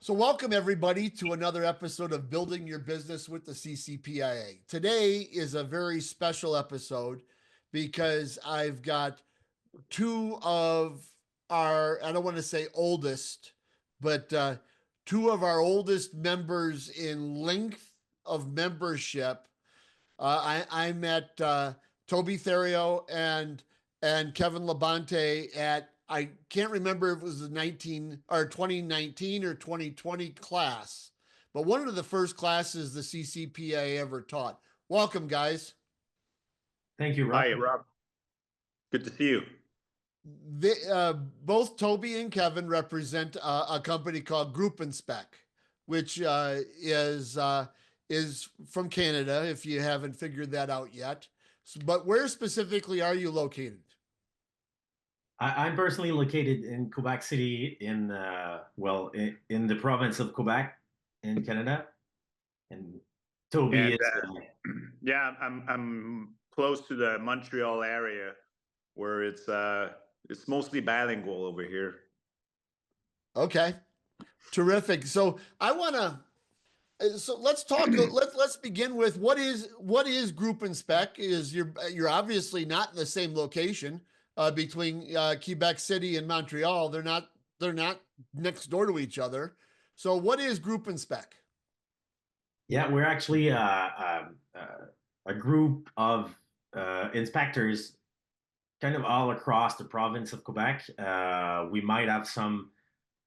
So welcome everybody to another episode of Building Your Business with the CCPIA. Today is a very special episode because I've got two of our, I don't want to say oldest, but two of our oldest members in length of membership. I met Toby Theriault and Kevin Labonte at, I can't remember if it was the 2019 or 2020 class, but one of the first classes the CCPIA ever taught. Welcome, guys. Thank you, Rob. Hi, Rob. Good to see you. Both Toby and Kevin represent a company called Groupe Inspek, which is from Canada, if you haven't figured that out yet. But where specifically are you located? I'm personally located in Quebec City, in the province of Quebec, in Canada, and Toby is. Yeah, I'm close to the Montreal area, where it's mostly bilingual over here. Okay, terrific. So I want to. So let's talk. Let's begin with what is Groupe Inspek? Is you're obviously not in the same location between Quebec City and Montreal. They're not next door to each other. So what is Groupe Inspek? Yeah, we're actually a group of inspectors, kind of all across the province of Quebec. We might have some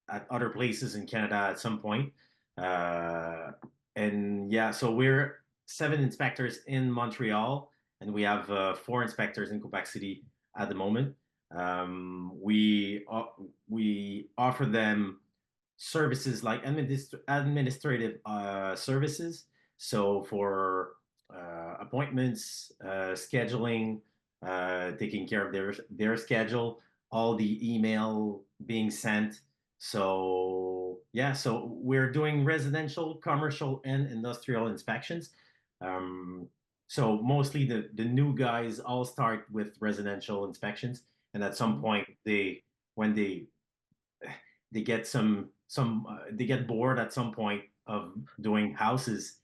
at other places in Canada at some point. And yeah, so we're 7 inspectors in Montreal, and we have 4 inspectors in Quebec City at the moment. We offer them services like administrative services. So for appointments, scheduling, taking care of their schedule, all the email being sent. So yeah, so we're doing residential, commercial, and industrial inspections. So mostly the new guys all start with residential inspections, and at some point when they get they get bored at some point of doing houses,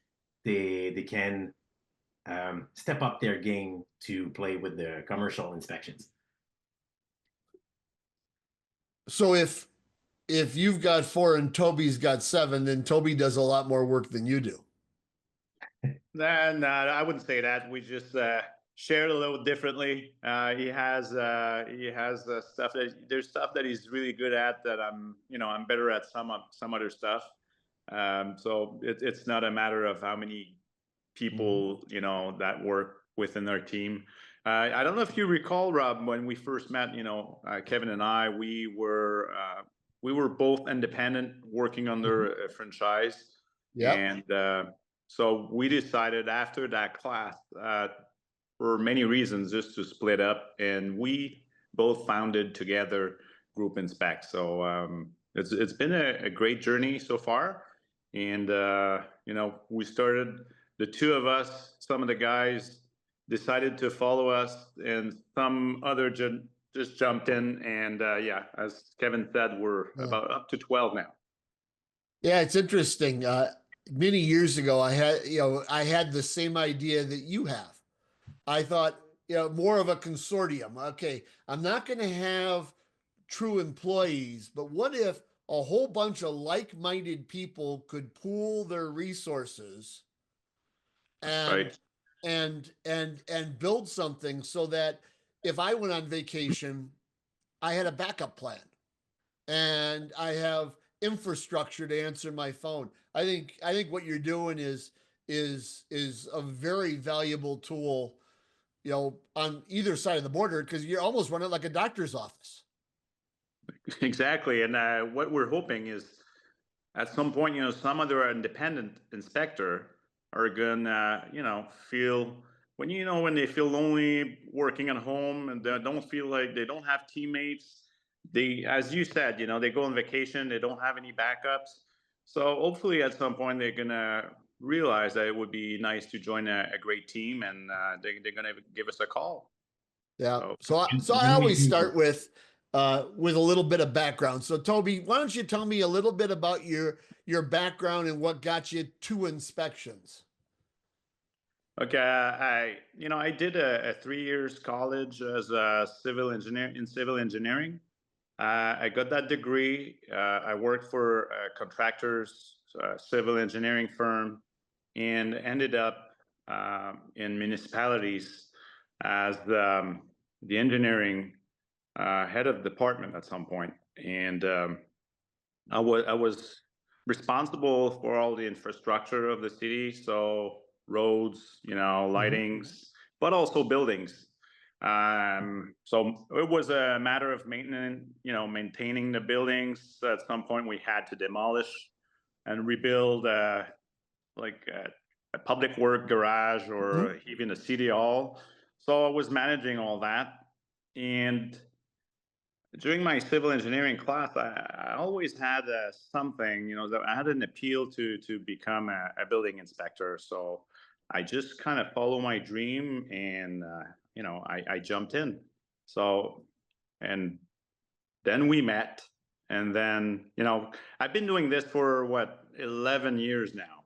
they can step up their game to play with the commercial inspections. So if you've got 4 and Toby's got 7, then Toby does a lot more work than you do. No, I wouldn't say that. We just shared a little differently. He has stuff there's stuff that he's really good at that I'm better at some other stuff. So it's not a matter of how many people that work within our team. I don't know if you recall, Rob, when we first met. Kevin and I, we were both independent, working under a franchise. Yeah. And so we decided after that class, for many reasons, just to split up, and we both founded together Groupe Inspek. So it's been a great journey so far, and we started, the two of us. Some of the guys decided to follow us, and some other just jumped in, and yeah, as Kevin said, we're about up to 12 now. Yeah, it's interesting. Many years ago, I had the same idea that you have. I thought, more of a consortium. Okay, I'm not going to have true employees, but what if a whole bunch of like-minded people could pool their resources and build something so that if I went on vacation, I had a backup plan and I have infrastructure to answer my phone. I think what you're doing is a very valuable tool, on either side of the border, because you almost run it like a doctor's office. Exactly. And what we're hoping is at some point, some other independent inspector are gonna, feel when they feel lonely working at home and they don't feel like they don't have teammates. They, as you said, they go on vacation, they don't have any backups. So hopefully at some point they're gonna realize that it would be nice to join a great team, and they're gonna give us a call. Yeah. So I always start with with a little bit of background. So, Toby, why don't you tell me a little bit about your background and what got you to inspections? Okay, I did a 3 years college as a civil engineer in civil engineering. I got that degree. I worked for a contractors, civil engineering firm, and ended up in municipalities as the engineering head of department at some point. And I was responsible for all the infrastructure of the city, so roads, lightings, but also buildings. So it was a matter of maintaining the buildings. At some point, we had to demolish and rebuild, like a public work garage or even a city hall. So I was managing all that, and during my civil engineering class, I always had something, that I had an appeal to become a building inspector. So I just kind of follow my dream, and I jumped in. So, and then we met, and then I've been doing this for what, 11 years now.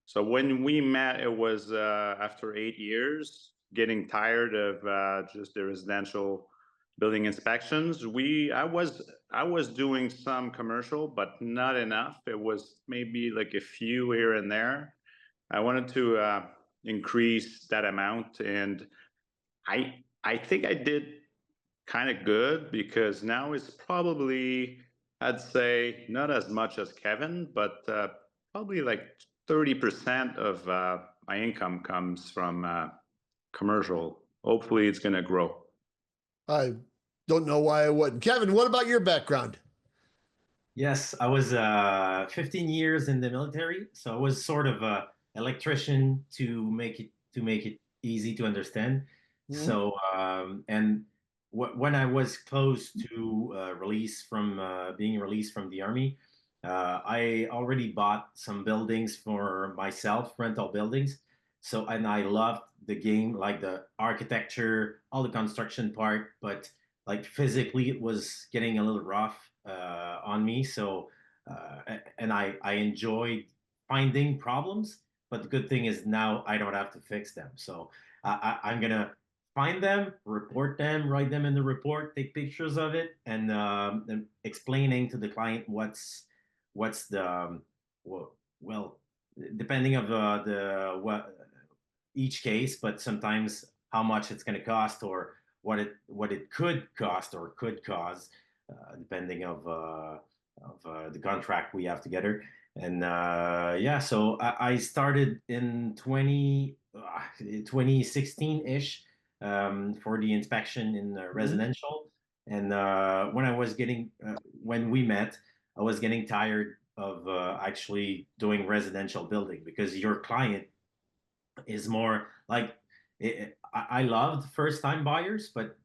So when we met, it was after 8 years, getting tired of just the residential building inspections. I was doing some commercial, but not enough. It was maybe like a few here and there. I wanted to increase that amount, and I think I did kind of good, because now it's probably, I'd say, not as much as Kevin, but probably like 30% of my income comes from commercial. Hopefully, it's going to grow. I don't know why I wouldn't. Kevin, what about your background? Yes, I was 15 years in the military, so I was sort of a electrician to make it easy to understand. So and when I was close to being released from the army, I already bought some buildings for myself, rental buildings. So and I loved the game, like the architecture, all the construction part, but like physically it was getting a little rough on me. So and I enjoyed finding problems, but the good thing is now I don't have to fix them. So I'm gonna find them, report them, write them in the report, take pictures of it, and explaining to the client what's the well, depending of the what each case, but sometimes how much it's going to cost, or what it could cost or could cause, depending of the contract we have together. And yeah, so I started in 2016 ish, for the inspection in residential. And when we met, I was getting tired of actually doing residential building, because your client is more like, I loved first time buyers, but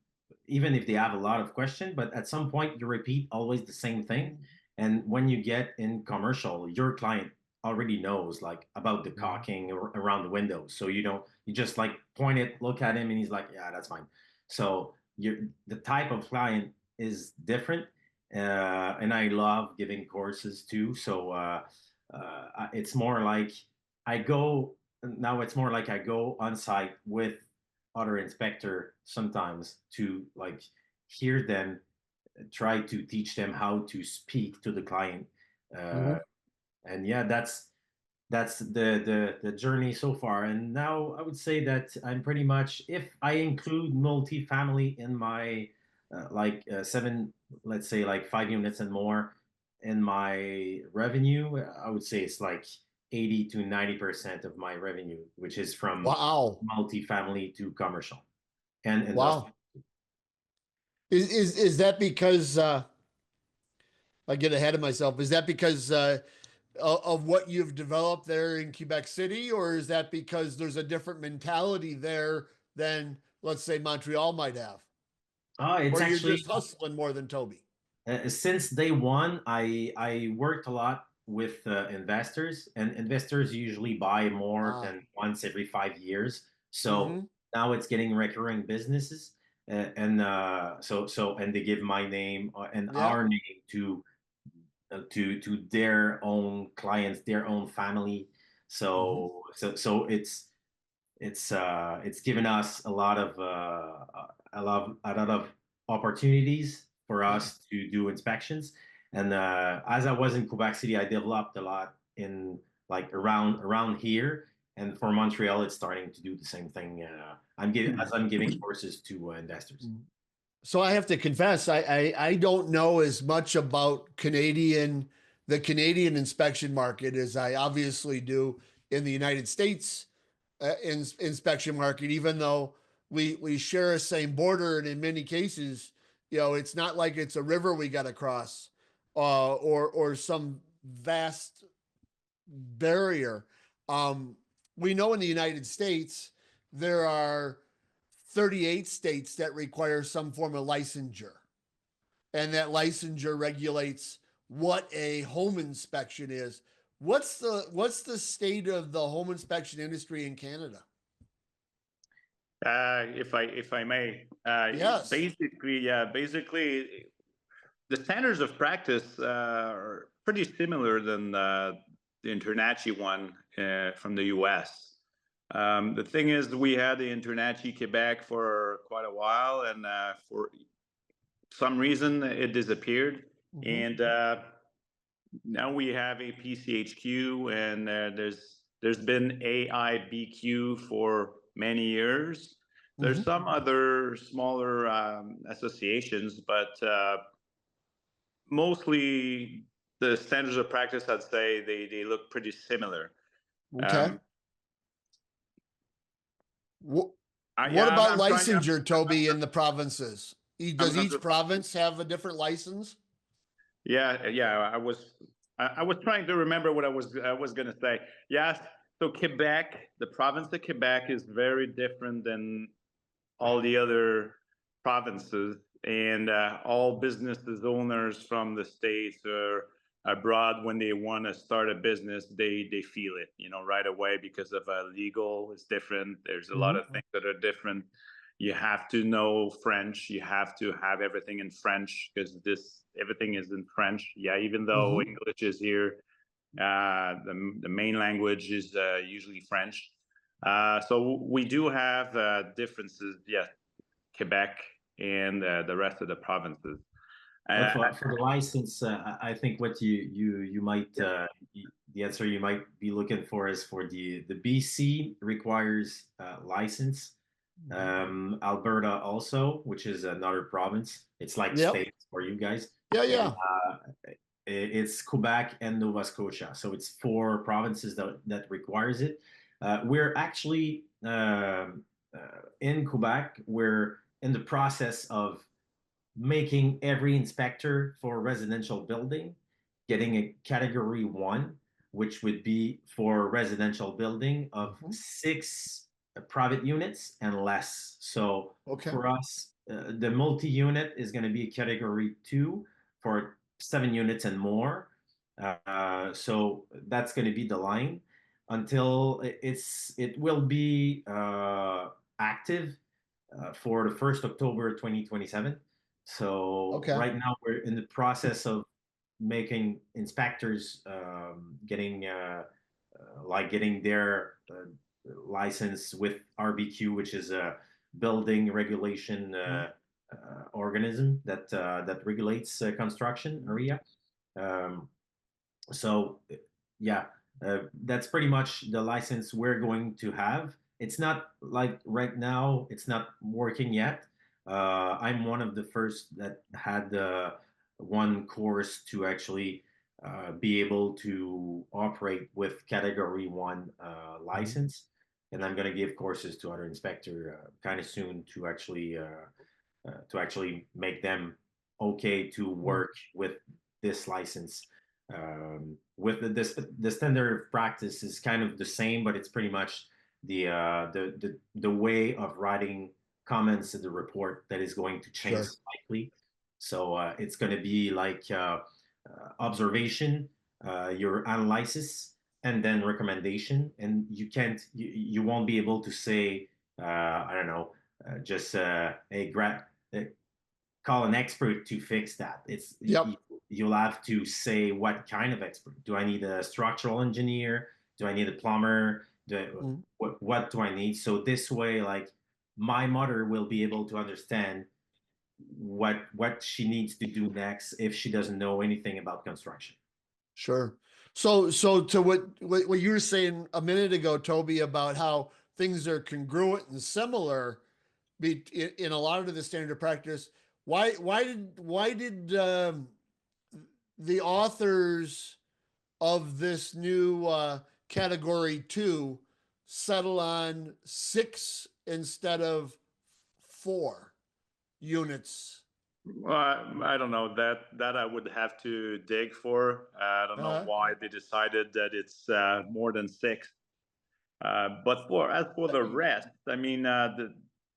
even if they have a lot of questions, but at some point you repeat always the same thing. And when you get in commercial, your client already knows like about the caulking around the windows. So you just like point it, look at him, and he's like, yeah, that's fine. So the type of client is different. And I love giving courses too. So it's more like I go it's more like I go on site with other inspector sometimes to like hear them, try to teach them how to speak to the client. And yeah, that's the journey so far. And now I would say that I'm pretty much, if I include multifamily in my seven, let's say like 5 units and more in my revenue, I would say it's like 80 to 90% of my revenue, which is from Wow. multifamily to commercial and Wow. industrial. Is that because I get ahead of myself? Is that because of what you've developed there in Quebec City, or is that because there's a different mentality there than, let's say, Montreal might have? It's Or you're actually, just hustling more than Toby? since day one, I worked a lot with investors, and investors usually buy more Ah. than once every 5 years. So Mm-hmm. now it's getting recurring businesses. and they give my name and Yeah. our name to their own clients, their own family. So it's given us a lot of opportunities for us to do inspections. And as I was in Quebec City, I developed a lot in like around here. And for Montreal, it's starting to do the same thing. I'm giving courses to investors. So I have to confess, I don't know as much about the Canadian inspection market as I obviously do in the United States inspection market, even though we share a same border, and in many cases, it's not like it's a river we got to cross, or some vast barrier. We know in the United States there are 38 states that require some form of licensure, and that licensure regulates what a home inspection is. What's the state of the home inspection industry in Canada? If I may, Yes. basically, the standards of practice are pretty similar than the Internachi one from the U.S. The thing is, we had the Internachi Quebec for quite a while, and for some reason it disappeared. And now we have a PCHQ, and there's been AIBQ for many years. There's some other smaller associations, but mostly the standards of practice, I'd say they look pretty similar. Okay. What Yeah, about licensure, Toby, in the provinces? Does each I'm- province have a different license? Yeah, I was trying to remember what I was gonna say. Yes, so Quebec, the province of Quebec is very different than all the other provinces, and all businesses owners from the States or abroad, when they want to start a business, they feel it, right away, because of legal is different. There's a lot of things that are different. You have to know French. You have to have everything in French, because everything is in French. Yeah, even though English is here, the main language is usually French. So we do have differences, yeah, Quebec and the rest of the provinces. For the license, I think what you might the answer you might be looking for is for the BC requires license. Alberta also, which is another province. It's like states for you guys. Yeah. And, it's Quebec and Nova Scotia, so it's 4 provinces that requires it. We're actually in Quebec. We're in the process of making every inspector for a residential building getting a category 1, which would be for a residential building of 6 private units and less. So for us, the multi-unit is going to be a category 2 for 7 units and more. So that's going to be the line until it will be active for the 1st October 2027. So right now we're in the process of making inspectors getting their license with RBQ, which is a building regulation organism that regulates construction area. So yeah, that's pretty much the license we're going to have. It's not like right now, it's not working yet. I'm one of the first that had one course to actually be able to operate with category 1 license. And I'm going to give courses to other inspector kind of soon to actually make them okay to work with this license. With the standard practice is kind of the same, but it's pretty much the way of writing comments in the report that is going to change slightly. So it's going to be like observation, your analysis, and then recommendation. And you won't be able to say, I don't know, just call an expert to fix that. Yep. You'll have to say what kind of expert. Do I need a structural engineer? Do I need a plumber? What do I need? So this way, like my mother will be able to understand what she needs to do next if she doesn't know anything about construction. Sure. So to what you were saying a minute ago, Toby, about how things are congruent and similar in a lot of the standard practice. Why did the authors of this new category 2 settle on 6 instead of 4 units? I don't know that I would have to dig for. I don't know why they decided that it's more than 6. But as for the rest, I mean,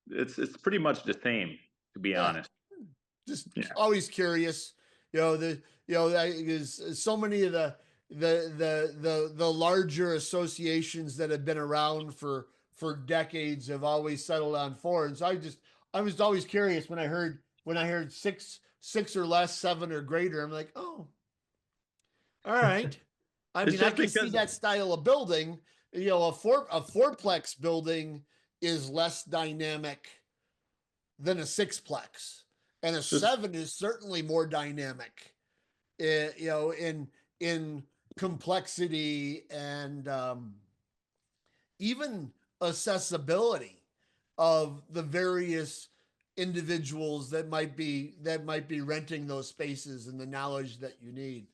it's pretty much the same, to be honest. Just always curious, is so many of the larger associations that have been around for decades have always settled on 4. And so I was always curious when I heard 6 or less, 7 or greater. I'm like, oh, all right. I mean, I can see that style of building. A fourplex building is less dynamic than a 6plex, and a 7 is certainly more dynamic. In complexity and even accessibility of the various individuals that might be renting those spaces and the knowledge that you need.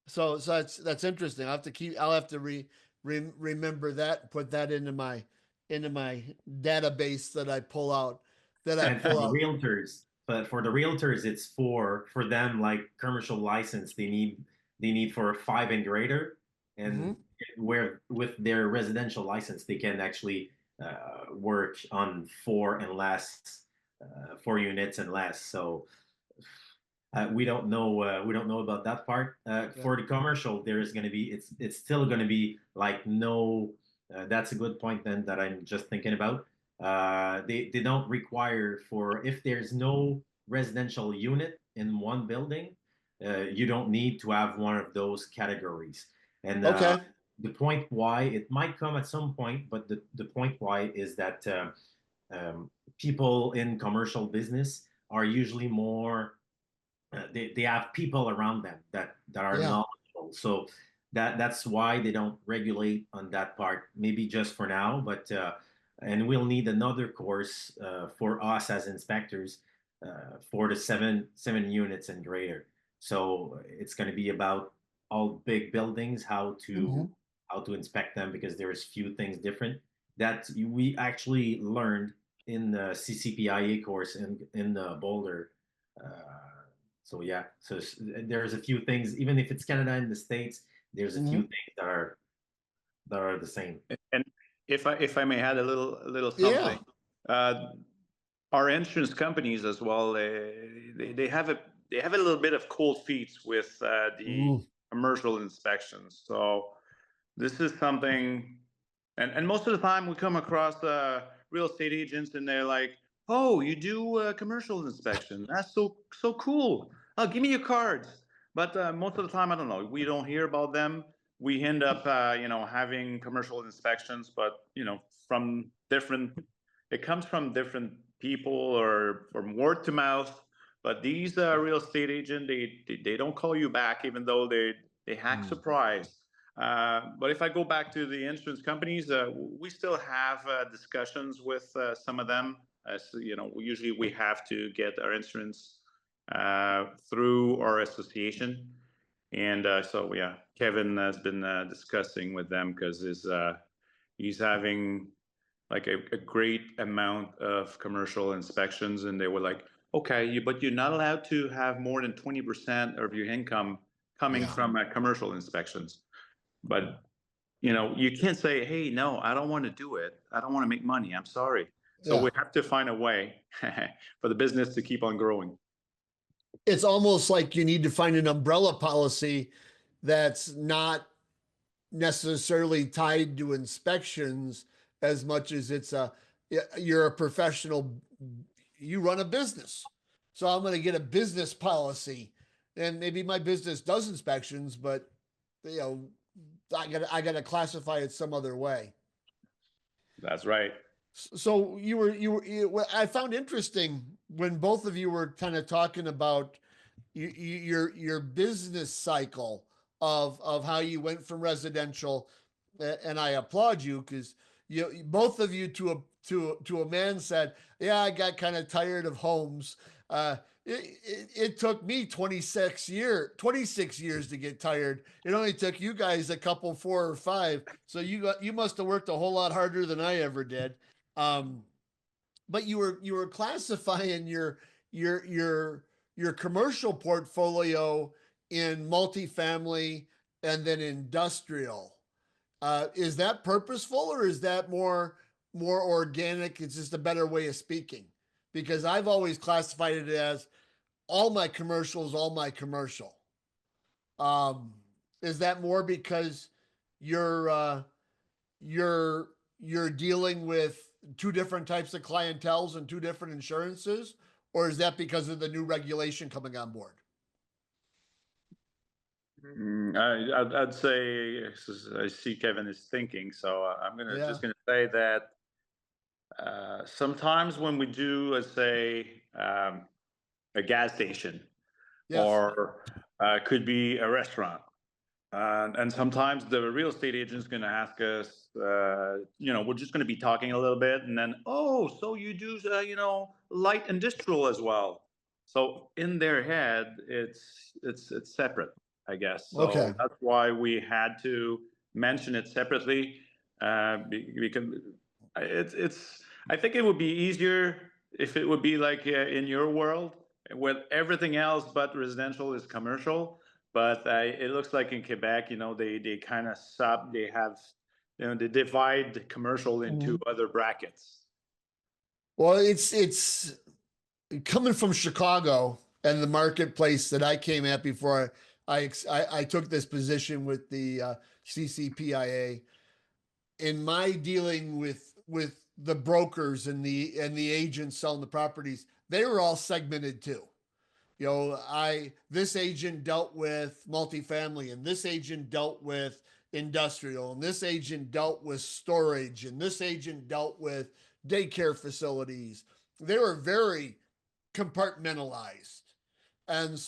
So that's interesting. I'll have to remember that and put that into my database that I pull out. Realtors, but for the realtors, it's for them like commercial license. They need for 5 and greater, and where with their residential license they can actually work on 4 and less, 4 units and less. So we don't know about that part. For the commercial, there is going to be it's still going to be like no. That's a good point then that I'm just thinking about. They don't require for if there's no residential unit in one building, you don't need to have one of those categories. And the point why it might come at some point, but the point why is that people in commercial business are usually more. They have people around them that are knowledgeable. So that's why they don't regulate on that part. Maybe just for now, but and we'll need another course for us as inspectors for the 7 units and greater. So it's going to be about all big buildings, how to inspect them, because there's few things different that we actually learned in the CCPIA course in Boulder. So there's a few things, even if it's Canada and the States, there's a few things that are the same. And if I may add a little something, our insurance companies as well, they have a little bit of cold feet with the commercial inspections. So this is something, and most of the time we come across real estate agents and they're like, "Oh, you do a commercial inspection? That's so cool. Oh, give me your cards." But most of the time, I don't know. We don't hear about them. We end up, having commercial inspections, but from different. It comes from different people or from word to mouth. But these real estate agents, they don't call you back, even though they act surprised. But if I go back to the insurance companies, we still have discussions with some of them. Usually we have to get our insurance through our association, and Kevin has been discussing with them because he's having like a great amount of commercial inspections, and they were like, okay, but you're not allowed to have more than 20% of your income coming from commercial inspections. But you can't say, hey, no, I don't want to do it. I don't want to make money. I'm sorry. So we have to find a way for the business to keep on growing. It's almost like you need to find an umbrella policy that's not necessarily tied to inspections as much as it's a you're a professional, you run a business. So I'm going to get a business policy, and maybe my business does inspections, but you know, I got to classify it some other way. That's right. So I found interesting when both of you were kind of talking about your business cycle of how you went from residential, and I applaud you because you both of you to a man said, yeah, I got kind of tired of homes. It took me 26 years to get tired. It only took you guys a couple, 4 or 5. So you must have worked a whole lot harder than I ever did. Um, but you were classifying your your commercial portfolio in multifamily and then industrial. Is that purposeful, or is that more organic? It's just a better way of speaking, because I've always classified it as all my commercial is all my commercial. Um, is that more because you're you're dealing with two different types of clientels and two different insurances, or is that because of the new regulation coming on board? I'd say I see Kevin is thinking, so I'm gonna Yeah. just gonna say that sometimes when we do, let's say, a gas station, Yes. or could be a restaurant, and sometimes the real estate agent's going to ask us, we're just going to be talking a little bit, and then, oh, so you do, light industrial as well. So in their head, it's separate, I guess. So Okay. that's why we had to mention it separately, because it's. I think it would be easier if it would be like in your world, with everything else but residential is commercial. But it looks like in Quebec, they kind of they have, they divide commercial into other brackets. Well, it's coming from Chicago and the marketplace that I came at before I took this position with the CCPIA. In my dealing with the brokers and the agents selling the properties, they were all segmented too. This agent dealt with multifamily, and this agent dealt with industrial, and this agent dealt with storage, and this agent dealt with daycare facilities. They were very compartmentalized. And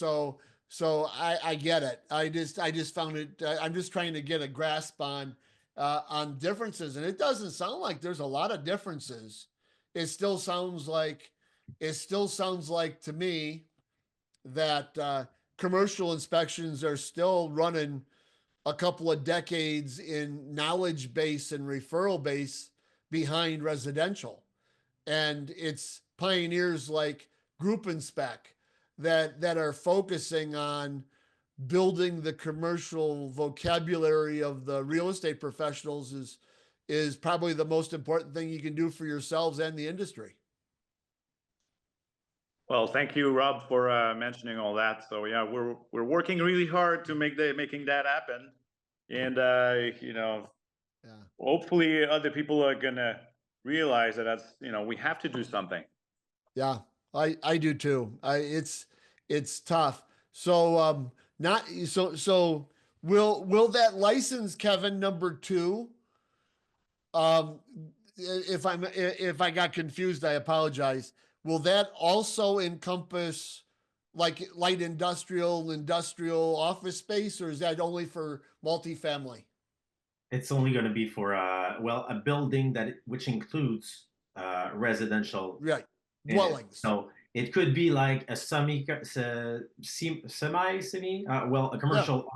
I get it. I just found it. I'm just trying to get a grasp on differences, and it doesn't sound like there's a lot of differences. It still sounds like to me that commercial inspections are still running a couple of decades in knowledge base and referral base behind residential. And it's pioneers like Groupe Inspek that are focusing on building the commercial vocabulary of the real estate professionals is probably the most important thing you can do for yourselves and the industry. Well, thank you, Rob, for mentioning all that. So yeah, we're working really hard to making that happen, and Yeah. hopefully other people are gonna realize that we have to do something. Yeah, I do too. It's tough. So not so will that license, Kevin, number 2? If I got confused, I apologize. Will that also encompass like light industrial office space, or is that only for multifamily? It's only going to be for a building which includes residential. Right. in it. Dwellings. So it could be like a semi a commercial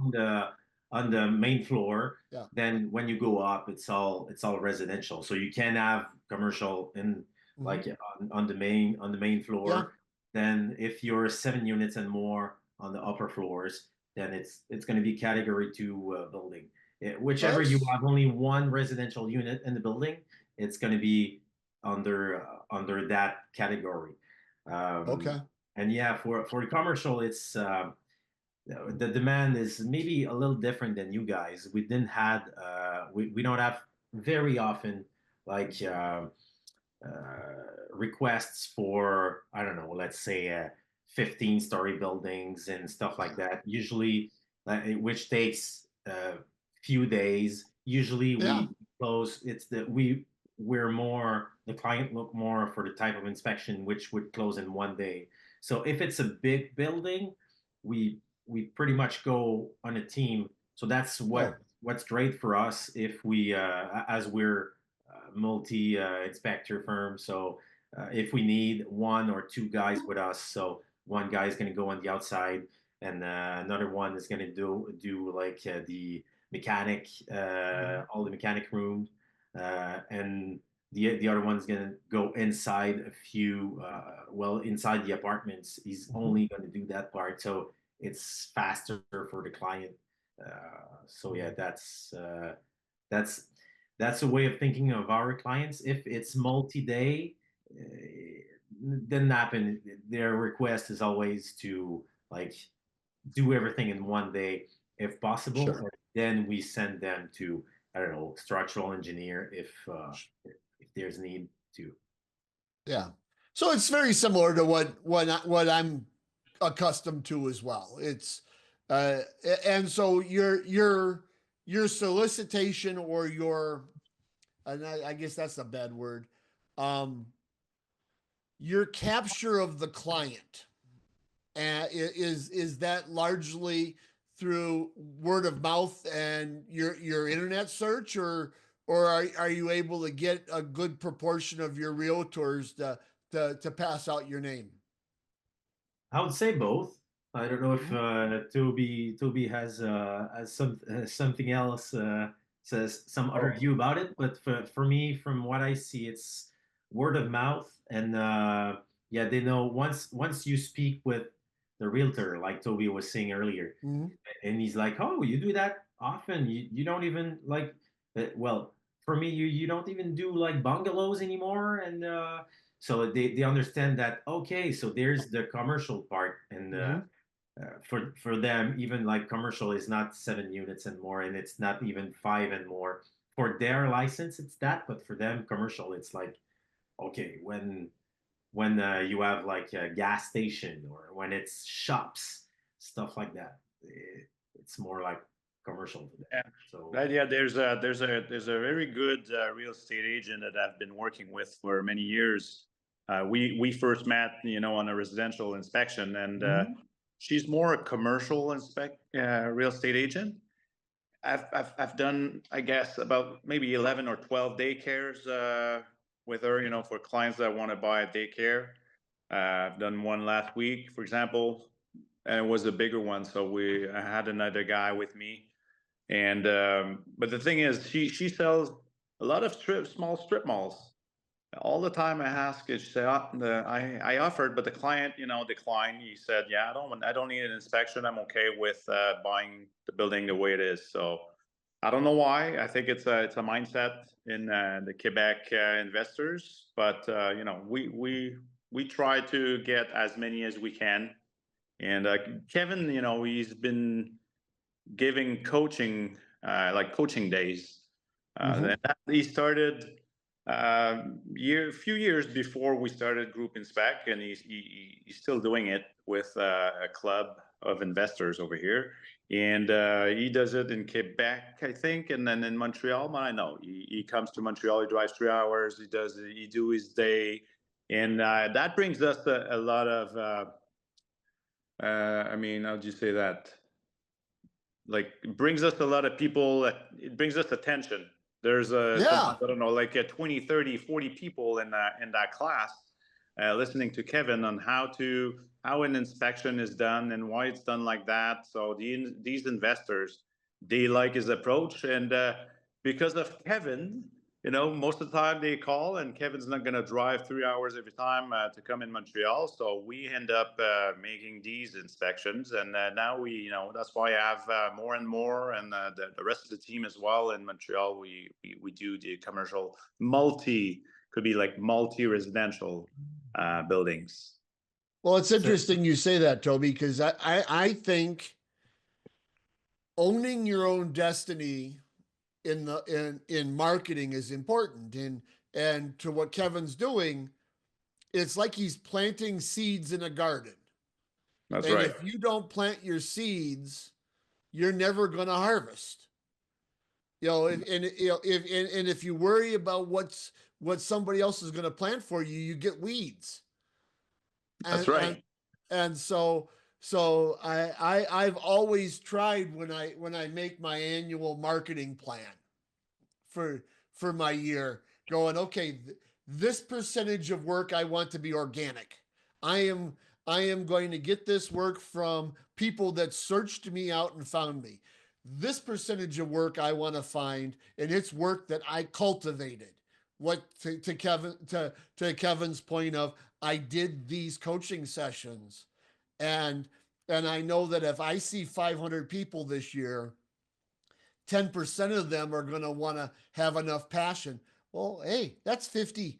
on the main floor. Yeah. Then when you go up, it's all residential. So you can have commercial in like on the main floor. Yeah. Then if you're 7 units and more on the upper floors, then it's going to be category 2 building. Whichever you have only one residential unit in the building, it's going to be under that category. Okay. And yeah, for the commercial, it's the demand is maybe a little different than you guys. We don't have very often like requests for, I don't know, let's say 15-story buildings and stuff like that. Usually, which takes a few days. Usually Yeah. we close. We're more, the client look more for the type of inspection which would close in one day. So if it's a big building, we pretty much go on a team. So that's Oh, what's great for us if we as we're multi inspector firm. So if we need one or two guys with us, so one guy is going to go on the outside, and another one is going to do like the all the mechanic room, and the other one's going to go inside a few, inside the apartments. He's only going to do that part, so it's faster for the client. So yeah, that's that's a way of thinking of our clients. If it's multi-day, doesn't happen. Their request is always to like do everything in one day if possible, sure. and then we send them to, I don't know, structural engineer if there's need to. Yeah. So it's very similar to what I'm accustomed to as well. It's and so your solicitation or your, and I guess that's a bad word, um your capture of the client, is that largely through word of mouth and your internet search, or are you able to get a good proportion of your realtors to pass out your name? I would say both. I don't know if Mhm. Toby has something else, says some other Oh, view about it, but for me, from what I see, it's word of mouth, and yeah, they know once you speak with the realtor, like Toby was saying earlier, Mhm. and he's like, "Oh, you do that often? You don't even like, well, for me, you don't even do like bungalows anymore," and so they understand that, okay, so there's the commercial part, and Mhm. for them, even like commercial is not 7 units and more, and it's not even five and more. For their license, it's that, but for them, commercial, it's like, okay, when you have like a gas station or when it's shops, stuff like that, it's more like commercial to them. yeah. So Right, yeah, there's a very good real estate agent that I've been working with for many years. We first met, on a residential inspection, and Mhm. she's more a commercial real estate agent. I've done, I guess, about maybe 11 or 12 daycares with her, for clients that want to buy a daycare. I've done one last week, for example, and it was a bigger one, so I had another guy with me. And but the thing is, she sells a lot of small strip malls. All the time I ask, is she said, I offered, but the client, declined. He said, yeah, I don't need an inspection. I'm okay with buying the building the way it is. So I don't know why. I think it's a mindset in the Quebec investors, but we try to get as many as we can. And Kevin, he's been giving coaching, like coaching days. Mhm. He started few years before we started Groupe Inspek, and he's still doing it with a club of investors over here. And he does it in Quebec, I think, and then in Montreal. But I know he comes to Montreal. He drives 3 hours. He do his day, and that brings us a lot of. I mean, how do you say that? Like, it brings us a lot of people. It brings us attention. There's Yeah. sometimes, I don't know, like 20, 30, 40 people in that class listening to Kevin on how an inspection is done and why it's done like that. So these investors, they like his approach, and because of Kevin, most of the time they call, and Kevin's not going to drive 3 hours every time to come in Montreal. So we end up making these inspections, and now that's why I have more and more, and the rest of the team as well in Montreal. We do the commercial could be like multi-residential buildings. Well, it's so interesting you say that, Toby, because I think owning your own destiny in marketing is important, and to what Kevin's doing, it's like he's planting seeds in a garden. That's And right. if you don't plant your seeds, you're never going to harvest. You know, and if you worry about what somebody else is going to plant for you, you get weeds. That's And right. and so I've always tried when I make my annual marketing plan for my year, going, okay, this percentage of work I want to be organic. I am going to get this work from people that searched me out and found me. This percentage of work I want to find, and it's work that I cultivated. What to Kevin's point of, I did these coaching sessions, and I know that if I see 500 people this year, 10% of them are going to want to have enough passion. Well, hey, that's 50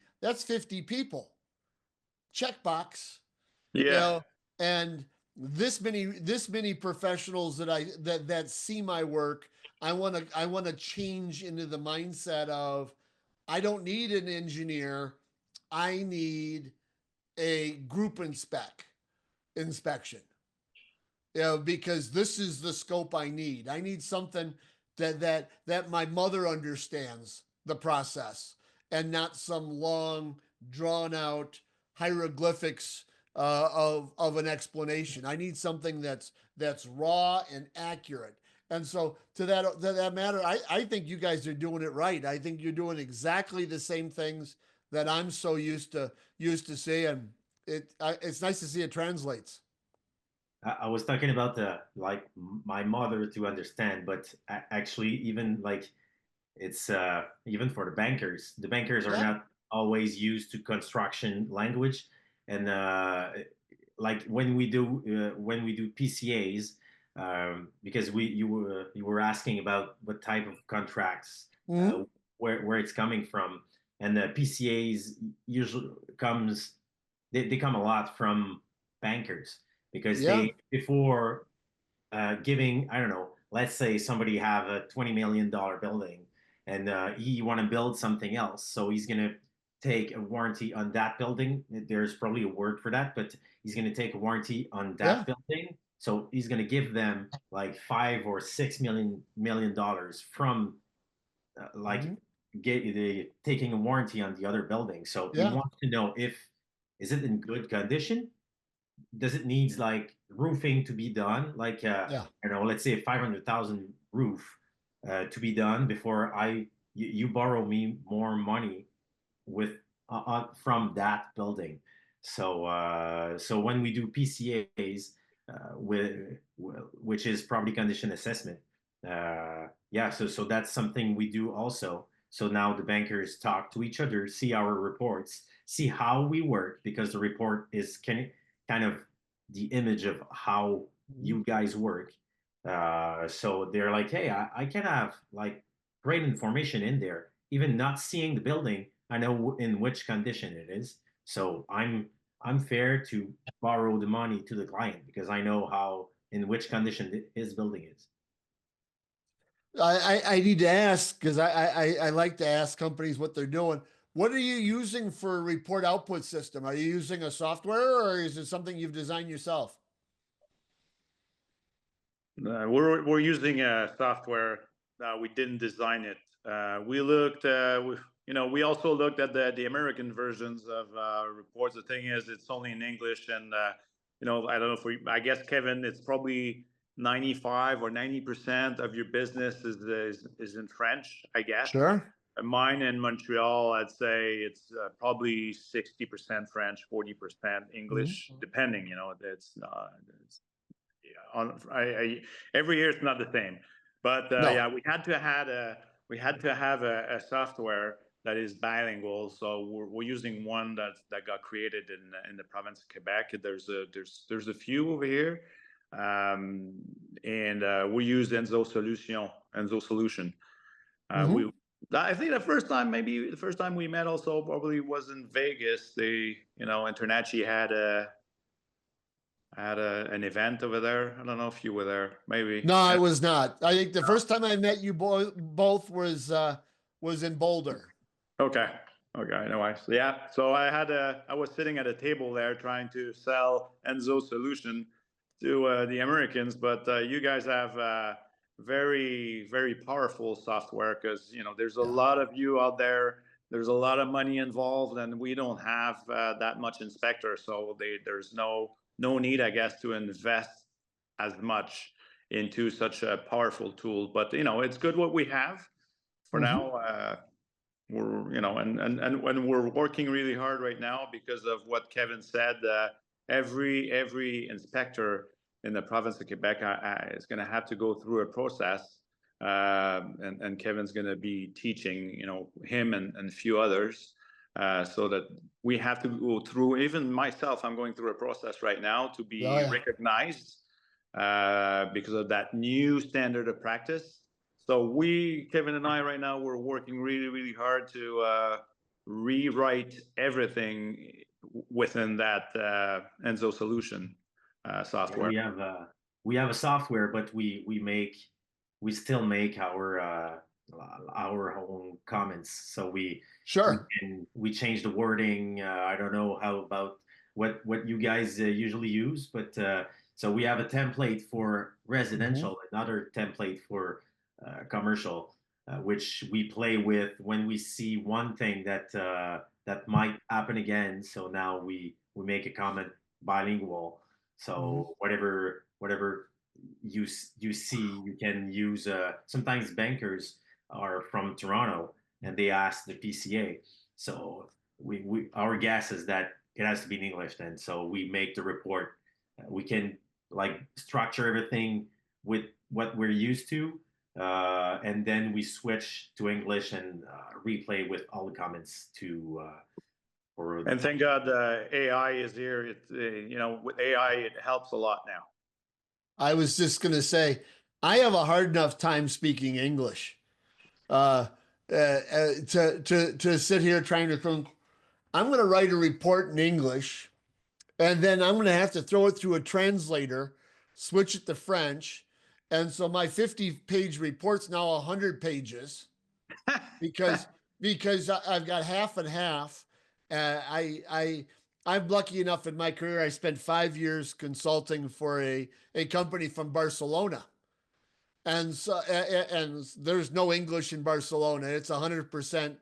people. Checkbox. You Yeah. know, and this many professionals that see my work, I want to change into the mindset of, I don't need an engineer, I need a group inspection. You know, because this is the scope I need. I need something that my mother understands the process, and not some long drawn out hieroglyphics of an explanation. I need something that's raw and accurate. And so to that matter, I think you guys are doing it right. I think you're doing exactly the same things that I'm so used to seeing. It's nice to see it translates. I was talking about the like my mother to understand, but actually even like it's even for the bankers are Yeah. not always used to construction language, and like when we do PCAs, because you were asking about what type of contracts, Mm-hmm. where it's coming from, and the PCAs usually they come a lot from bankers because Yeah. they before giving, I don't know, let's say somebody have a $20 million building, and he want to build something else, so he's gonna take a warranty on that building. There's probably a word for that, but he's gonna take a warranty on Yeah. that building. So he's gonna give them like $5 or $6 million from like Mhm. taking a warranty on the other building. So he Yeah. wants to know if is it in good condition, does it needs like roofing to be done, like Yeah. I don't know, let's say a 500,000 roof to be done before you borrow me more money with from that building. So when we do PCAs which is property condition assessment, yeah, so that's something we do also. So now the bankers talk to each other, see our reports, see how we work, because the report is kind of the image of how Mhm. you guys work. So they're like, hey, I can have like great information in there, even not seeing the building. I know in which condition it is. So I'm fair to borrow the money to the client because I know how in which condition his building is. I need to ask, because I like to ask companies what they're doing. What are you using for a report output system? Are you using a software, or is it something you've designed yourself? We're using a software. We didn't design it. We looked. We also looked at the American versions of reports. The thing is, it's only in English, and I don't know if we. I guess Kevin, it's probably 95 or 90% of your business is in French. I guess. Sure. Mine in Montreal, I'd say it's probably 60% French, 40% Mhm. English, depending. It's every year it's not the same, but No. yeah, we had to have a software that is bilingual. So we're using one that got created in the province of Quebec. There's a few over here, and we use Enzo Solution. Mhm. We I think maybe the first time we met also probably was in Vegas. Internachi had an event over there. I don't know if you were there. Maybe. No, I was not. I think the first time I met you both was in Boulder. Okay. Okay, no worries. Yeah, so I was sitting at a table there trying to sell Enzo's solution to the Americans, but you guys have very, very powerful software because there's a Yeah. lot of you out there. There's a lot of money involved, and we don't have that much inspector, so there's no need, I guess, to invest as much into such a powerful tool. But it's good what we have for now. And when we're working really hard right now because of what Kevin said, every inspector in the province of Quebec is going to have to go through a process, and Kevin's going to be teaching, him and a few others, so that we have to go through. Even myself, I'm going through a process right now to be recognized because of that new standard of practice. So Kevin and I right now, we're working really, really hard to rewrite everything within that Enzo solution software. We have a software, but we still make our own comments. So we change the wording. I don't know how about what you guys usually use, but so we have a template for residential, another template for commercial, which we play with when we see one thing that might happen again. So now we make a comment bilingual. So whatever you see, you can use. Sometimes bankers are from Toronto and they ask the PCA. So we our guess is that it has to be in English then. So we make the report. We can like structure everything with what we're used to, and then we switch to English and replay with all the comments to. And thank God AI is here. With AI, it helps a lot now. I was just going to say, I have a hard enough time speaking English. To sit here trying to think, I'm going to write a report in English, and then I'm going to have to throw it through a translator, switch it to French. And so my 50-page report's now 100 pages because I've got half and half. I'm lucky enough in my career, I spent 5 years consulting for a company from Barcelona. And so, and there's no English in Barcelona. It's 100%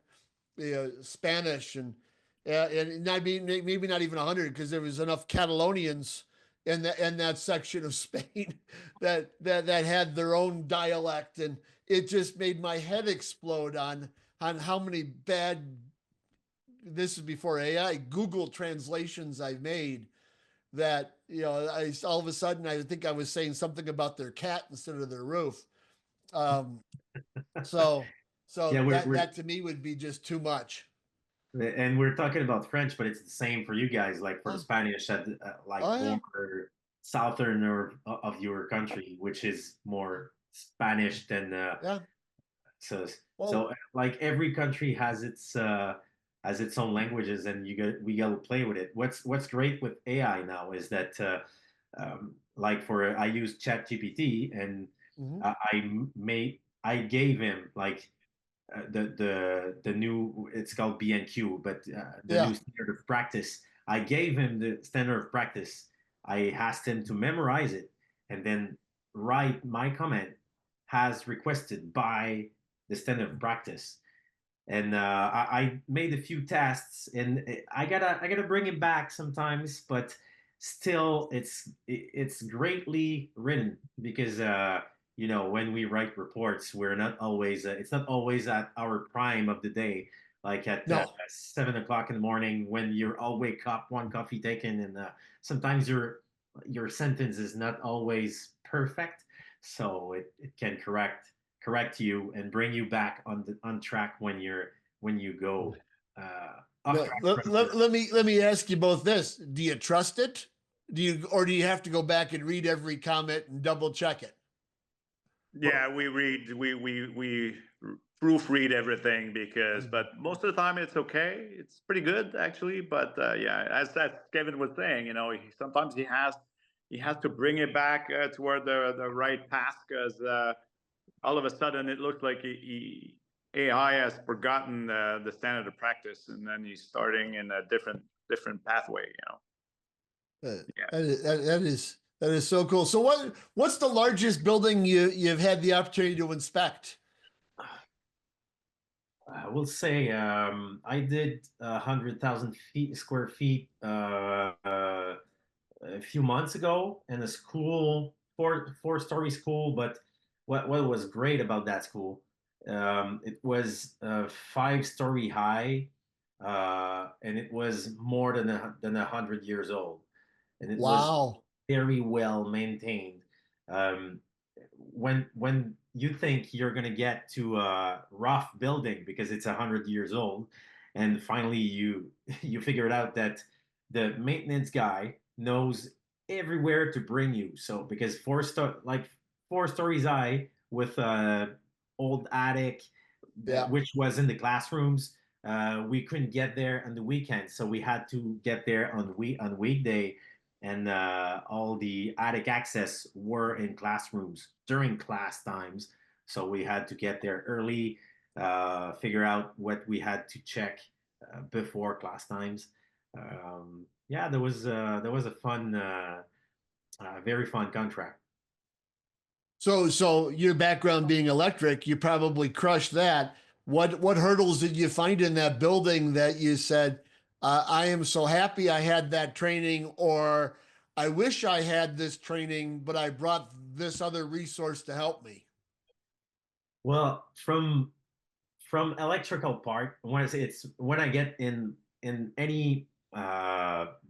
Spanish, and not maybe not even 100, because there was enough Catalonians in that section of Spain that had their own dialect, and it just made my head explode on how many bad. This is before AI, Google translations I've made that, all of a sudden I think I was saying something about their cat instead of their roof. So Yeah, that to me would be just too much. And we're talking about French, but it's the same for you guys. Like for the Spanish, more southern of your country, which is more Spanish than So like every country has its own languages, and we got to play with it. What's great with AI now is that like I use ChatGPT, and I gave him like the new, it's called BNQ, but the new standard of practice. I gave him the standard of practice. I asked him to memorize it and then write my comment as requested by the standard of practice. And I made a few tests, and I gotta bring it back sometimes, but still it's greatly written because when we write reports, we're not always it's not always at our prime of the day, like at 7 o'clock in the morning when you're all wake up, one coffee taken, and sometimes your sentence is not always perfect, so it can correct you and bring you back on track when you go off track. Let me ask you both this: do you trust it? Do you have to go back and read every comment and double check it? Yeah, we proofread everything but most of the time it's okay. It's pretty good actually. But as Kevin was saying, sometimes he has to bring it back toward the right path, because all of a sudden it looks like AI has forgotten the standard of practice, and then he's starting in a different pathway. Yeah. That is so cool. So what's the largest building you've had the opportunity to inspect? I will say I did 100,000 square feet a few months ago in a school, four-story school. But what was great about that school, it was 5-story high, and it was more than 100 years old, and it was Wow. very well maintained. Um, when you think you're gonna get to a rough building because it's 100 years old, and finally you figure it out that the maintenance guy knows everywhere to bring you. So because 4 stories high with old attic, Yeah. which was in the classrooms, we couldn't get there on the weekend, so we had to get there on weekday, and all the attic access were in classrooms during class times. So we had to get there early, figure out what we had to check before class times. Yeah, there was a fun, very fun contract. So your background being electric, you probably crushed that. What hurdles did you find in that building that you said, I am so happy I had that training, or I wish I had this training, but I brought this other resource to help me? Well, from electrical part, when I get in any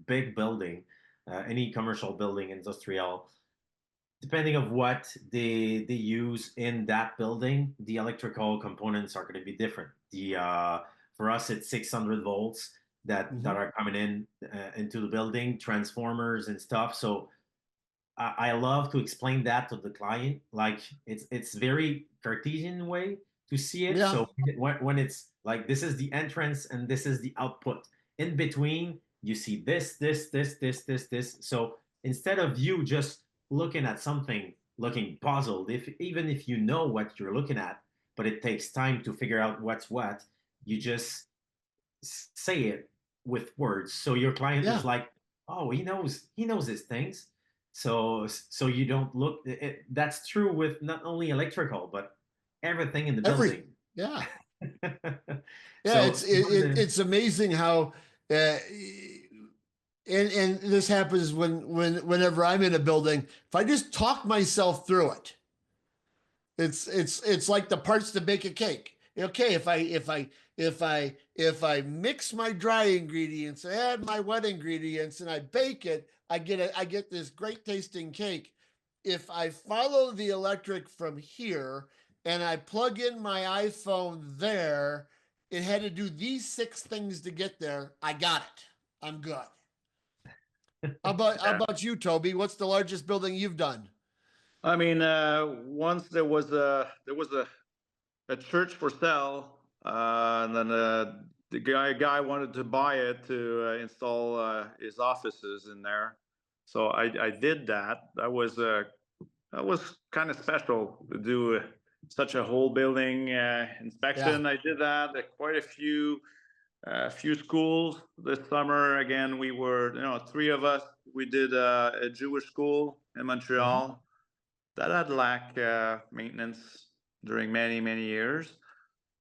big building, any commercial building, industrial, depending of what they use in that building, the electrical components are going to be different. The For us, it's 600 volts that are coming in into the building, transformers and stuff. So I love to explain that to the client. Like it's very Cartesian way to see it. Yeah. So when it's like this is the entrance and this is the output. In between, you see this. So instead of you just looking at something, looking puzzled, if even if you know what you're looking at, but it takes time to figure out what's what, you just say it with words. So your client is Yeah. like, oh, he knows his things. So you don't look. That's true with not only electrical but everything in the building. Yeah. Yeah, So it's amazing how and this happens whenever I'm in a building. If I just talk myself through it, it's like the parts to bake a cake. Okay, if I mix my dry ingredients, add my wet ingredients, and I bake it, I get this great tasting cake. If I follow the electric from here and I plug in my iPhone there, it had to do these 6 things to get there. I got it. I'm good. How Yeah. about you, Toby? What's the largest building you've done? I mean, once there was a church for sale, and then the guy wanted to buy it to install his offices in there. So I did that. That was kind of special to do such a whole building Yeah. inspection. I did that at quite a few schools this summer. Again, we were, 3 of us. We did a Jewish school in Montreal that had lack maintenance during many years,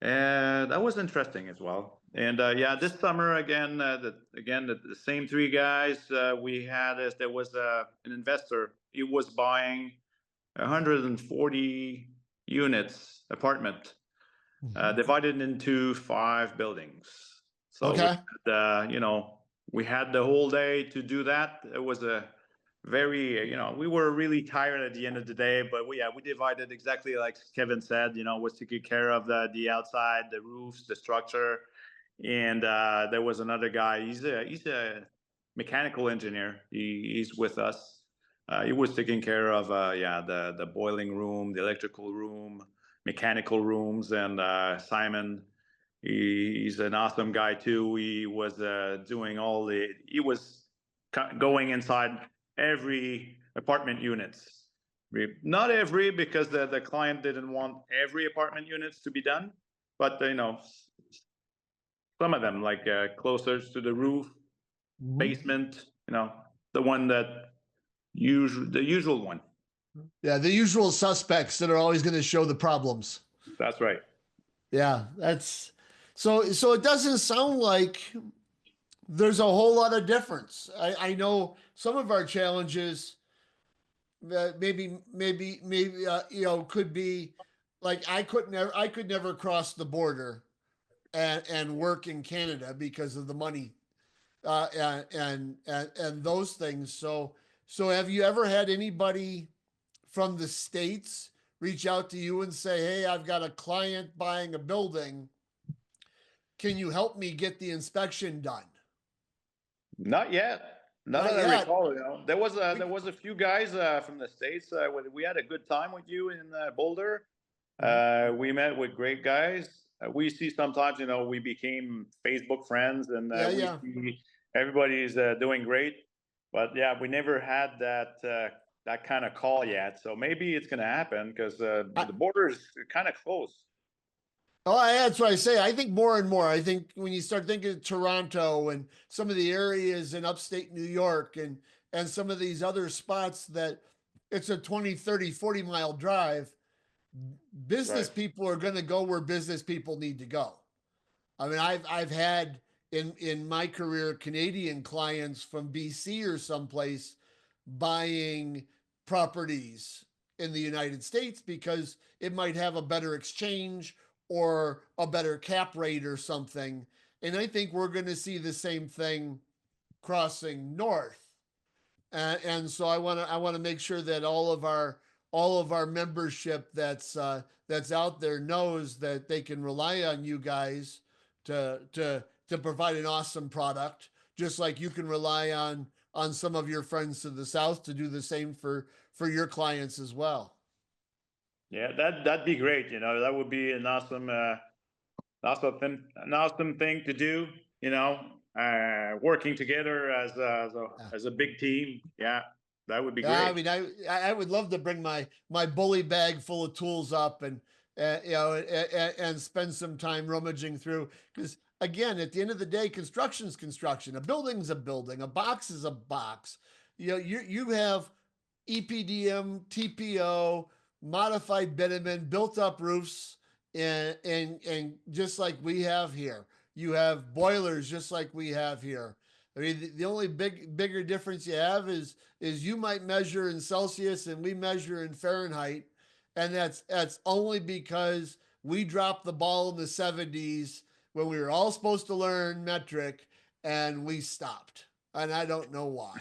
and that was interesting as well. And yeah, this summer again, the same 3 guys we had is there was an investor. He was buying 140 units apartment divided into 5 buildings. So Okay. we had the whole day to do that. It was a very, we were really tired at the end of the day, but we divided exactly like Kevin said, was taking care of the outside, the roofs, the structure. And there was another guy, he's a mechanical engineer. He's with us. He was taking care of the boiling room, the electrical room, mechanical rooms. And Simon, he's an awesome guy too. He was he was going inside every apartment units. Not every, because the client didn't want every apartment units to be done, but some of them like closer to the roof, basement, the one that the usual one. Yeah, the usual suspects that are always going to show the problems. That's right. Yeah, that's so it doesn't sound like there's a whole lot of difference. I know some of our challenges maybe could be like I could never cross the border and work in Canada because of the money and those things. So have you ever had anybody from the States reach out to you and say, hey, I've got a client buying a building. Can you help me get the inspection done? Not yet. Not that I recall. There was a few guys from the States. We had a good time with you in Boulder. We met with great guys. We see sometimes, we became Facebook friends, and we see everybody's doing great. But yeah, we never had that kind of call yet. So maybe it's going to happen because the border is kind of close. Oh, that's what I say. I think more and more. I think when you start thinking of Toronto and some of the areas in upstate New York and some of these other spots that it's a 20, 30, 40-mile drive, business people are going to go where business people need to go. I mean, I've had in my career Canadian clients from BC or someplace buying properties in the United States because it might have a better exchange or a better cap rate or something. And I think we're going to see the same thing crossing north. And so I want to make sure that all of our membership that's out there knows that they can rely on you guys to provide an awesome product, just like you can rely on some of your friends to the south to do the same for your clients as well. Yeah, that'd be great. That would be an awesome thing to do. Working together as a big team. Yeah, that would be great. I mean, I would love to bring my bully bag full of tools up and spend some time rummaging through, because again, at the end of the day, construction's construction. A building's a building. A box is a box. You have EPDM, TPO, modified bitumen, built up roofs, and just like we have here. You have boilers just like we have here. I mean, the only bigger difference you have is you might measure in Celsius and we measure in Fahrenheit, and that's only because we dropped the ball in the 70s when we were all supposed to learn metric and we stopped, and I don't know why.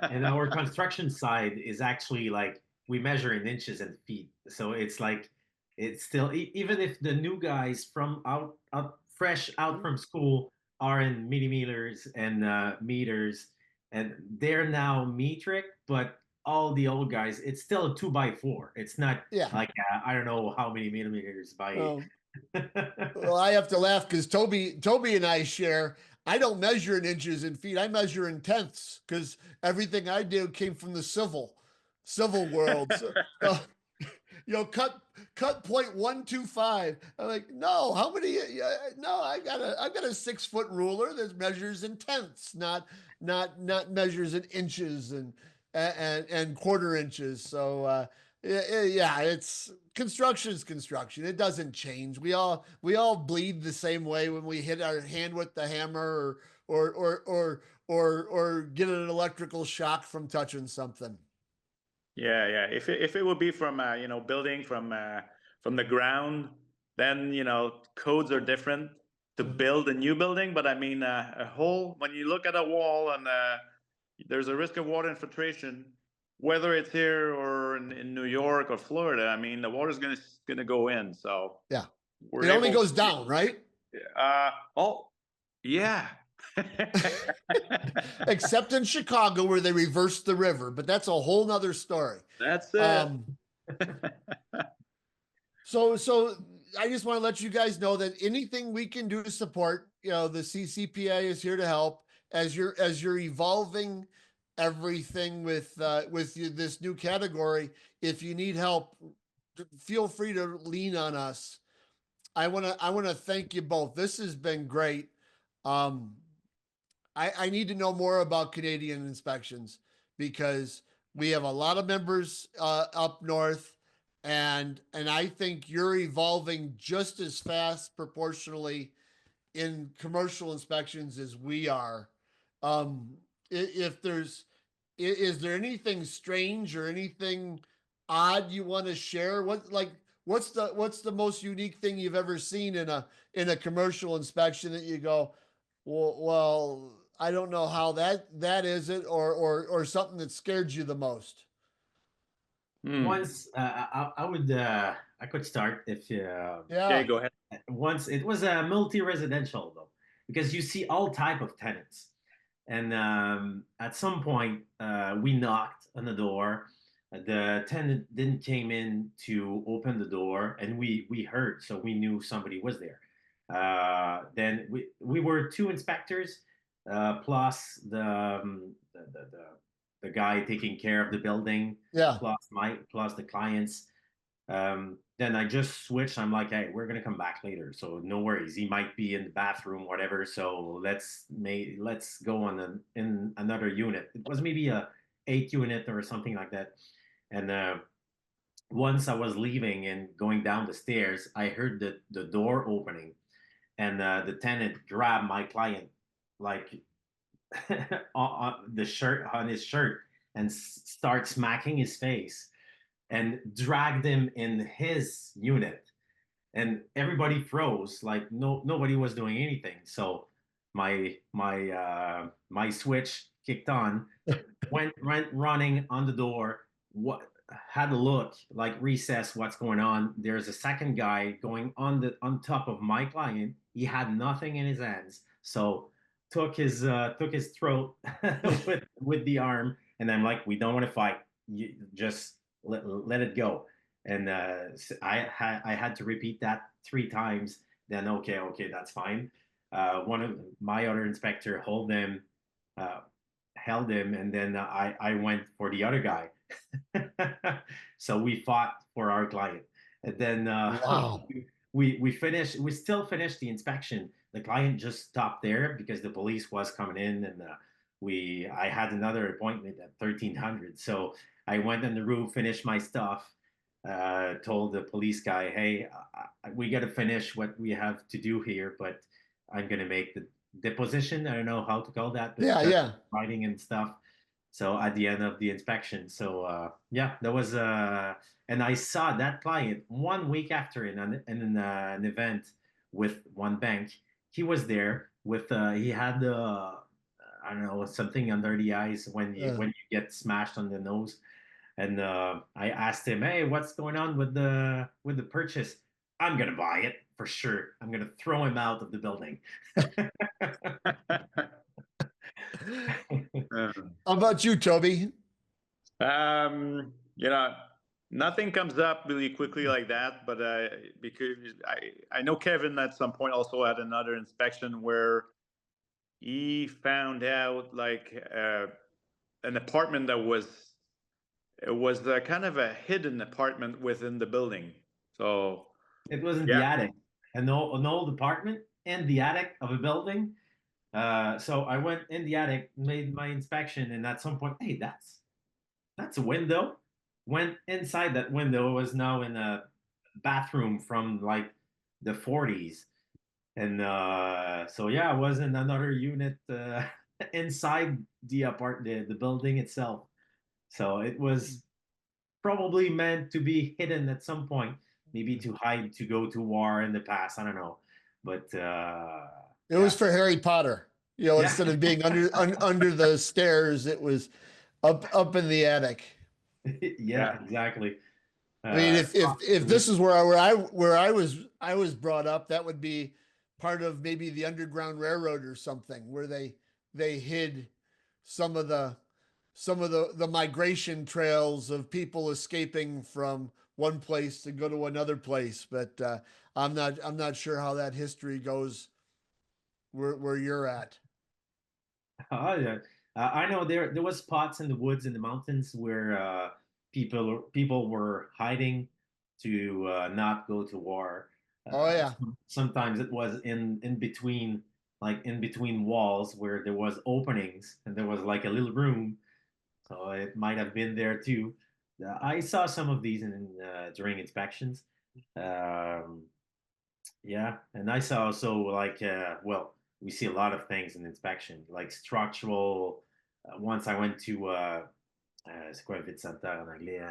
And our construction side is actually like we measure in inches and feet. So it's like it's still even if the new guys from fresh out from school are in millimeters and meters, and they're now metric, but all the old guys, it's still a 2x4. It's not like I don't know how many millimeters by. Well, I have to laugh because Toby and I share. I don't measure in inches and feet. I measure in tenths because everything I do came from the civil world. So, cut 0.125. I'm like, no, how many? No, I got a 6-foot ruler that measures in tenths, not measures in inches and quarter inches. So it's construction's construction. It doesn't change. We all bleed the same way when we hit our hand with the hammer or get an electrical shock from touching something. Yeah. If it would be from building from the ground, then codes are different to build a new building. But I mean, when you look at a wall and there's a risk of water infiltration, whether it's here or in New York or Florida. I mean, the water's gonna go in. So yeah, it only goes down, right? Yeah. Except in Chicago where they reversed the river, but that's a whole nother story. That's it. So I just want to let you guys know that anything we can do to support, the CCPIA is here to help as you're evolving everything with this new category. If you need help, feel free to lean on us. I want to thank you both. This has been great. Um, I need to know more about Canadian inspections because we have a lot of members up north, and I think you're evolving just as fast proportionally in commercial inspections as we are. If there's, is there anything strange or anything odd you want to share? What's the most unique thing you've ever seen in a commercial inspection that you go, well, I don't know how that is it, or something that scared you the most. Once I could start if Okay, Yeah, go ahead. once it was a multi-residential though, because you see all type of tenants, and at some point we knocked on the door. The tenant didn't came in to open the door, and we heard, so we knew somebody was there. Then we were two inspectors, plus the guy taking care of the building, yeah. plus the clients. Then I just switched. I'm like, hey, we're gonna come back later, so no worries. He might be in the bathroom, whatever. So let's go on in another unit. It was maybe a 8 unit or something like that. And once I was leaving and going down the stairs, I heard the door opening, and the tenant grabbed my client like on the shirt on his shirt and start smacking his face and dragged him in his unit, and everybody froze, like nobody was doing anything. So my switch kicked on, went running on the door, what had a look like recess, what's going on. There's a second guy going on top of my client. He had nothing in his hands, so took his throat with the arm. And I'm like, we don't want to fight, you just let it go. And I had to repeat that 3 times. Then okay, that's fine. One of my other inspector uh, held him, and then I went for the other guy. So we fought for our client, and then Wow. we finished. We still finished the inspection. The client just stopped there because the police was coming in, and we I had another appointment at 1300. So I went on the roof, finished my stuff, told the police guy, "Hey, we got to finish what we have to do here, but I'm gonna make the deposition. I don't know how to call that, but Yeah, yeah. writing and stuff." So at the end of the inspection, so yeah, that was and I saw that client 1 week after in an event with one bank. He was there with he had I don't know, something under the eyes when you get smashed on the nose. And I asked him, "Hey, what's going on with the purchase?" "I'm gonna buy it for sure. I'm gonna throw him out of the building." Uh, How about you, Toby? you know, nothing comes up really quickly like that, but because I know Kevin at some point also had another inspection where he found out like an apartment that was it was kind of a hidden apartment within the building. So It was in the yeah, attic, an old apartment in the attic of a building. So I went in the attic, made my inspection, and at some point, hey, that's a window. Went inside that window. It was now in a bathroom from like the 40s. And so yeah, I was in another unit inside the building itself. So it was probably meant to be hidden at some point, maybe to hide, to go to war in the past. I don't know, but It was yeah, for Harry Potter. You know, yeah, instead of being under the stairs, it was up in the attic. yeah, yeah. exactly. I mean, Uh, if this is where I was brought up, that would be part of maybe the Underground Railroad or something, where they hid some of the migration trails of people escaping from one place to go to another place. But I'm not sure how that history goes where you're at. yeah. I know there was spots in the woods in the mountains where people were hiding to not go to war. Oh yeah. Sometimes it was in between, like in between walls where there was openings and there was like a little room, so it might have been there too. I saw some of these in during inspections. Um, yeah, and I saw also like well, we see a lot of things in inspection, like structural. Once I went to c'est quoi vite center en anglais?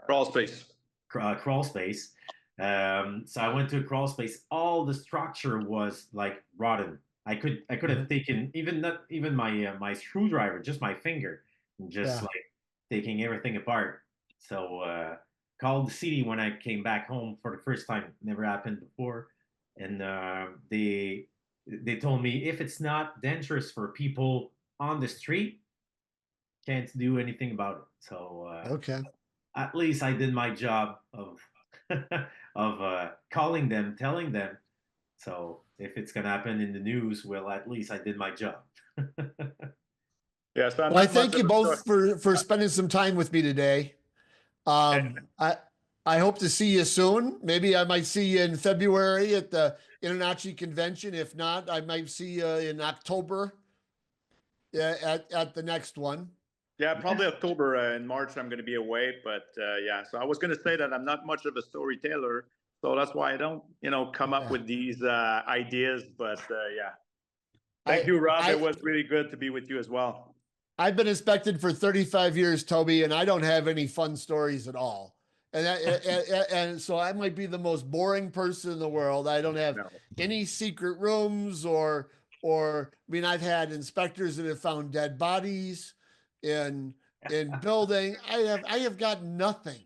Crawl space. Crawl space. So I went to a crawl space. All the structure was like rotten. I could have taken even not even my my screwdriver, just my finger, and just Yeah. like taking everything apart. So called the city when I came back home for the first time. Never happened before, and they told me if it's not dangerous for people on the street, can't do anything about it. So Okay. at least I did my job of of calling them, telling them. So if it's gonna happen in the news, well, at least I did my job. Yeah, so I'm Well, I not much thank of you a both story. for spending some time with me today. I hope to see you soon. Maybe I might see you in February at the International Convention. If not, I might see you in October at the next one. Yeah, probably October and March. I'm going to be away, but yeah. So I was going to say that I'm not much of a storyteller, so that's why I don't, come up with these ideas. But yeah, thank you, Rob. It was really good to be with you as well. I've been inspected for 35 years, Toby, and I don't have any fun stories at all. And so I might be the most boring person in the world. I don't have any secret rooms I mean, I've had inspectors that have found dead bodies in building. I have got nothing.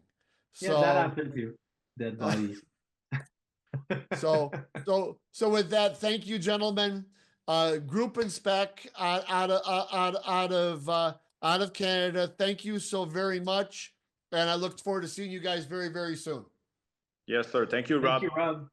Yeah, that happened too. Dead bodies. So with that, thank you, gentlemen. Groupe Inspek out of Canada. Thank you so very much, and I look forward to seeing you guys very, very soon. Yes, sir. Thank you, Rob. Thank you, Rob.